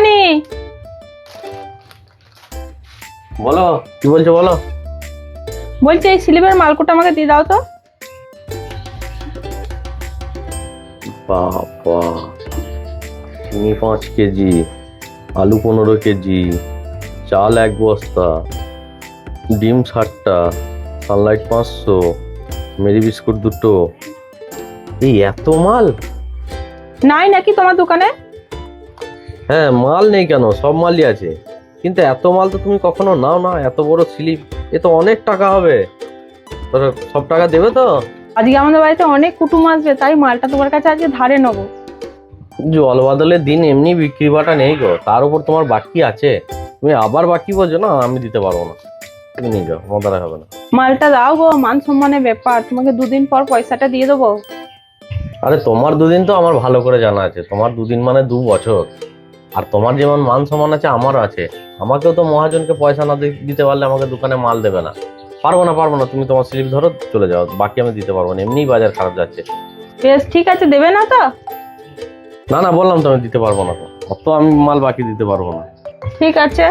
দোকানি, বলো কি বলছো বলো। বলছি এই স্লিপের মালকোটা আমাকে দিয়ে দাও তো। বাবা, চিনি 5 কেজি, আলু 15 কেজি, চাল 1 বস্তা, ডিম 60টা, সানলাইট 500, মেরি বিস্কুট 2টো, এই এত মাল? নাই নাকি তোমার দোকানে? হ্যাঁ, মাল নেই কেন, সব মালই আছে, কিন্তু এত মাল তো তুমি কখনো নাও না। এত বড় স্লিপ, এ তো অনেক টাকা হবে। তোর সব টাকা দেবে তো? আজকে আমাদের বাড়িতে অনেক কুটুম আসবে, তাই মালটা তোমার কাছে আজকে ধারে নেবো। জল বদলের দিন এমনি বিক্রি বাটা নেই গো, তার উপর তোমার বাকি আছে। তুমি আবার বাকি বলছো না, আমি দিতে পারবো না। তুমি নিয়ে যাও, আমার দ্বারা হবে না। মালটা দাও গো, মান সম্মানের ব্যাপার, তোমাকে 2 দিন পর পয়সাটা দিয়ে দেবো। আরে তোমার 2 দিন তো আমার ভালো করে জানা আছে, তোমার 2 দিন মানে 2 বছর। আর তোমার যেমন মান সম্মান আছে আমারও আছে। আমাকেও তো মহাজনকে পয়সা না দিতে পারলে আমাকে দোকানে মাল দেবে না। পারবো না পারবো না, তুমি তোমার স্লিপ ধরো, চলে যাও, বাকি আমি দিতে পারবো না, এমনিই বাজার খারাপ যাচ্ছে। বেশ ঠিক আছে, দেবে না তো? না না, বললাম তো আমি দিতে পারবো না, তো অত আমি মাল বাকি দিতে পারবো না। ঠিক আছে।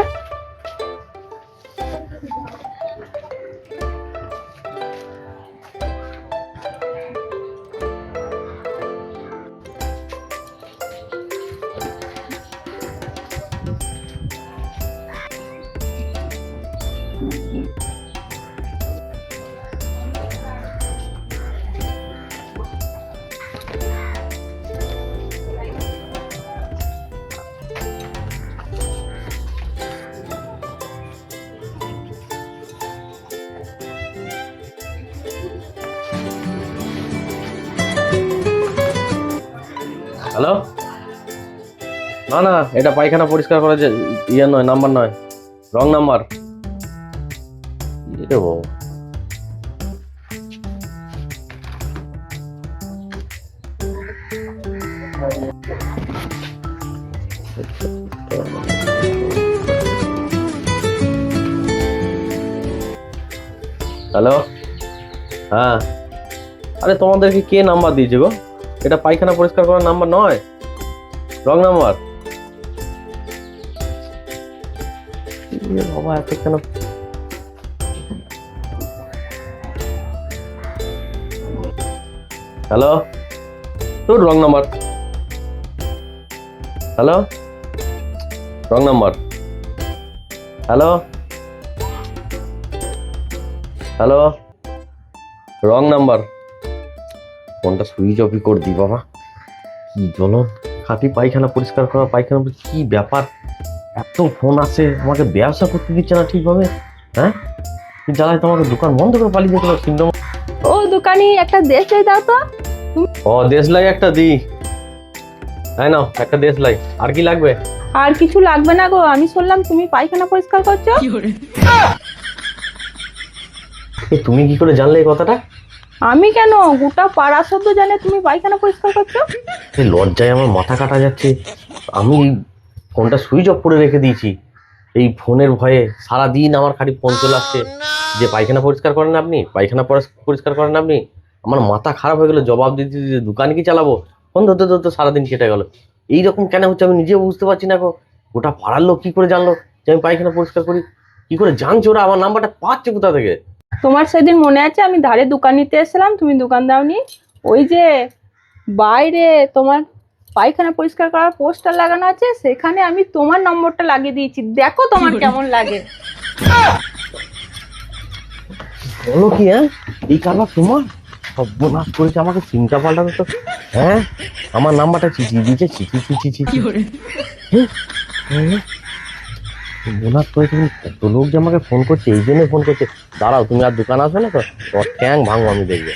হ্যালো, না না, এটা পায়খানা পরিষ্কার করার যে ইয়ে নয়, নাম্বার নয়, রং নাম্বার। বাবু, হ্যালো, হ্যাঁ, আরে তোমাদেরকে কে নাম্বার দিয়েছে গো? এটা পায়খানা পরিষ্কার করার নাম্বার নয়, রং নাম্বার। বাবা, এত কেন? হ্যালো, তোর wrong number. Hello, wrong number. Hello, hello, wrong number. ফোনটা সুইচ অফই করে দি বাবা। কি জ্বলন, খাঁটি পায়খানা পরিষ্কার করা, পায়খানা কি ব্যাপার? এত ফোন আসে, আমাকে ব্যবসা করতে দিচ্ছে না ঠিকভাবে। হ্যাঁ, জ্বালায় তোমাকে দোকান বন্ধ করে পালিয়ে যেতে পারো সিংহ। ও দোকানি, একটা দেশ লাই দাও তো। ও, দেশলাই একটা দি। তাই না, একটা দেশলাই। আর কি লাগবে? আর কিছু লাগবে না গো, আমি শুনলাম তুমি পায়খানা পরিষ্কার করছো। তুমি কি করে জানলে এই কথাটা? আমি কেন, গোটা পাড়া শব্দ জানে তুমি পায়খানা পরিষ্কার করছো। এই লজ্জায় আমার মাথা কাটা যাচ্ছে। আমি ফোনটা সুইচ অফ করে রেখে দিয়েছি। এই ফোনের ভয়ে সারাদিন আমার খালি ফোন চলে আসছে যে পায়খানা পরিষ্কার করেন আপনি, পায়খানা পরিষ্কার করেন আপনি। আমার মাথা খারাপ হয়ে গেলো, জবাব দিতে দিতে দোকান কি চালাবো, ফোন ধরতে ধরতে সারাদিন কেটে গেল। এইরকম কেন হচ্ছে আমি নিজেও বুঝতে পারছি না গো। গোটা পাড়ার লোক কি করে জানলো যে আমি পায়খানা পরিষ্কার করি? কি করে জানছো ওরা? আমার নাম্বারটা পাচ্ছে কোথা থেকে? তোমার সেদিন মনে আছে আমি ধারে দোকান নিতে এসেছিলাম, তুমি দোকান দাওনি। ওই যে বাইরে তোমার পায়খানা পরিষ্কার করার পোস্টার লাগানো আছে, সেখানে আমি তোমার নম্বরটা লাগিয়ে দিয়েছি, দেখো তোমার কেমন লাগে। বলো কি? হ্যাঁ, এই কারবার তোমার? সর্বনাশ করেছে, আমাকে চিন্তা পাল্টাতে তো। হ্যাঁ, আমার নাম্বারটা চিঠিয়ে দিয়েছে, চিঠি। বোনাস করেছে, কত লোক যে আমাকে ফোন করছে, এই জন্য ফোন করছে। দাঁড়াও, তুমি আর দোকান আসবে না তো, তোমার ট্যাং ভাঙবো আমি, দেখবে।